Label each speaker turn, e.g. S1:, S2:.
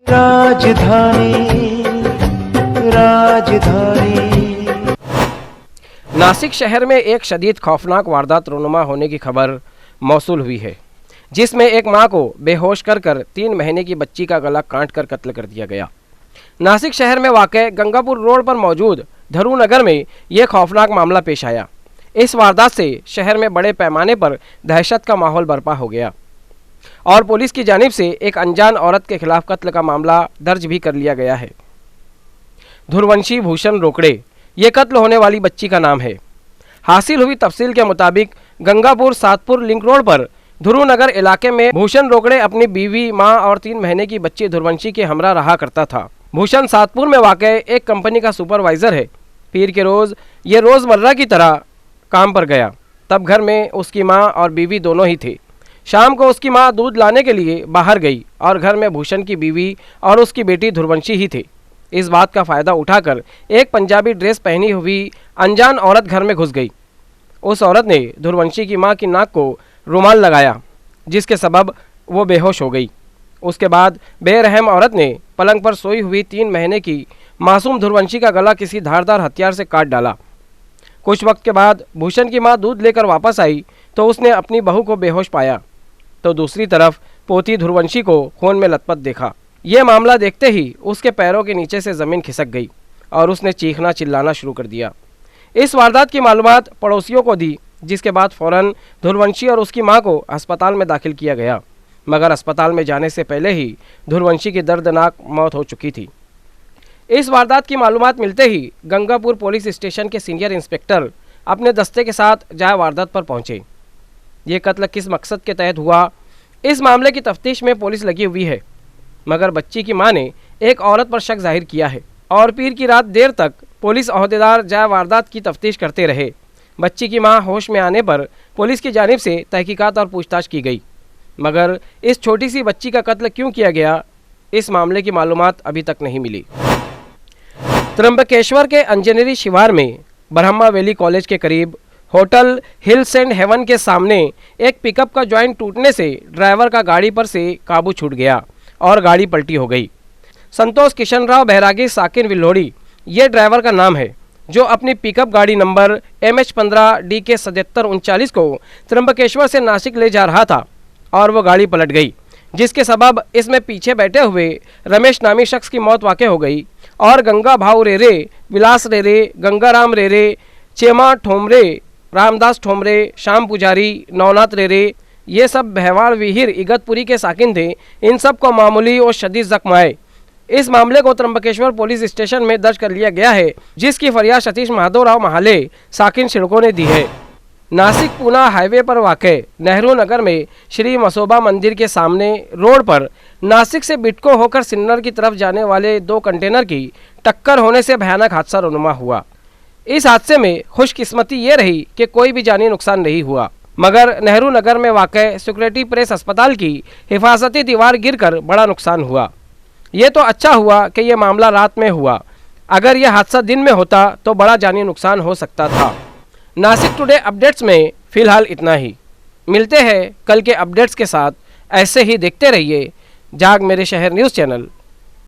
S1: राजधानी राजधानी।
S2: नासिक शहर में एक शदीद खौफनाक वारदात रोनुमा होने की खबर मौसूल हुई है, जिसमें एक मां को बेहोश कर 3 महीने की बच्ची का गला काटकर कत्ल कर दिया गया। नासिक शहर में वाक़ गंगापुर रोड पर मौजूद धरू नगर में यह खौफनाक मामला पेश आया। इस वारदात से शहर में बड़े पैमाने पर दहशत का माहौल बर्पा हो गया और पुलिस की जानिब से एक अनजान औरत के खिलाफ कत्ल का मामला दर्ज भी कर लिया गया है। धुरवंशी भूषण रोकड़े ये कत्ल होने वाली बच्ची का नाम है। हासिल हुई तफसील के मुताबिक गंगापुर सातपुर लिंक रोड पर धुरू नगर इलाके में भूषण रोकड़े अपनी बीवी, मां और 3 महीने की बच्ची धुरवंशी के हमरा रहा करता था। भूषण सातपुर में वाक़ एक कंपनी का सुपरवाइजर है। पीर के रोज़ ये रोज़मर्रा की तरह काम पर गया, तब घर में उसकी मां और बीवी दोनों ही थे। शाम को उसकी मां दूध लाने के लिए बाहर गई और घर में भूषण की बीवी और उसकी बेटी धुरवंशी ही थे। इस बात का फ़ायदा उठाकर एक पंजाबी ड्रेस पहनी हुई अनजान औरत घर में घुस गई। उस औरत ने धुरवंशी की मां की नाक को रुमाल लगाया, जिसके सबब वो बेहोश हो गई। उसके बाद बेरहम औरत ने पलंग पर सोई हुई 3 महीने की मासूम धुरवंशी का गला किसी धारदार हथियार से काट डाला। कुछ वक्त के बाद भूषण की मां दूध लेकर वापस आई तो उसने अपनी बहू को बेहोश पाया, तो दूसरी तरफ पोती धुरवंशी को खून में लथपथ देखा। यह मामला देखते ही उसके पैरों के नीचे से ज़मीन खिसक गई और उसने चीखना चिल्लाना शुरू कर दिया। इस वारदात की मालूमात पड़ोसियों को दी, जिसके बाद फ़ौरन धुरवंशी और उसकी मां को अस्पताल में दाखिल किया गया, मगर अस्पताल में जाने से पहले ही धुरवंशी की दर्दनाक मौत हो चुकी थी। इस वारदात की मालूमात मिलते ही गंगापुर पुलिस स्टेशन के सीनियर इंस्पेक्टर अपने दस्ते के साथ जहां वारदात पर पहुंचे। ये कत्ल किस मकसद के तहत हुआ, इस मामले की तफ्तीश में पुलिस लगी हुई है, मगर बच्ची की मां ने एक औरत पर शक जाहिर किया है और पीर की रात देर तक पुलिस अहदेदार जहां वारदात की तफ्तीश करते रहे। बच्ची की मां होश में आने पर पुलिस की जानिब से तहकीकात और पूछताछ की गई, मगर इस छोटी सी बच्ची का कत्ल क्यों किया गया, इस मामले की मालूमात अभी तक नहीं मिली। त्र्यंबकेश्वर के इंजीनियरी शिवार में ब्रह्मा वैली कॉलेज के करीब होटल हिल्स एंड हेवन के सामने एक पिकअप का जॉइंट टूटने से ड्राइवर का गाड़ी पर से काबू छूट गया और गाड़ी पलटी हो गई। संतोष किशन राव बैरागी साकिन विल्होड़ी ये ड्राइवर का नाम है, जो अपनी पिकअप गाड़ी नंबर MH15 DK 7739 को त्र्यंबकेश्वर से नासिक ले जा रहा था और वो गाड़ी पलट गई, जिसके सबब इसमें पीछे बैठे हुए रमेश नामी शख्स की मौत वाक़ हो गई और गंगा भाऊ रेरे, विलास रेरे, गंगाराम रेरे, चेमा ठोमरे, रामदास ठोमरे, श्याम पुजारी, नवनाथ रेरे ये सब बहवाड़ विहिर इगतपुरी के साकिन थे। इन सब को मामूली और शदीद जख्म आए। इस मामले को त्र्यंबकेश्वर पुलिस स्टेशन में दर्ज कर लिया गया है, जिसकी फरियाद सतीश माधवराव महाले साकिन शिड़कों ने दी है। नासिक पूना हाईवे पर वाक़ नेहरू नगर में श्री मसोबा मंदिर के सामने रोड पर नासिक से बिटको होकर सिन्नर की तरफ जाने वाले 2 कंटेनर की टक्कर होने से भयानक हादसा रोनुमा हुआ। इस हादसे में खुशकिस्मती ये रही कि कोई भी जानी नुकसान नहीं हुआ, मगर नेहरू नगर में वाक़ सिक्योरिटी प्रेस अस्पताल की हिफाजती दीवार गिरकर बड़ा नुकसान हुआ। ये तो अच्छा हुआ कि यह मामला रात में हुआ, अगर यह हादसा दिन में होता तो बड़ा जानी नुकसान हो सकता था। नासिक टुडे अपडेट्स में फ़िलहाल इतना ही। मिलते हैं कल के अपडेट्स के साथ। ऐसे ही देखते रहिए जाग मेरे शहर न्यूज़ चैनल।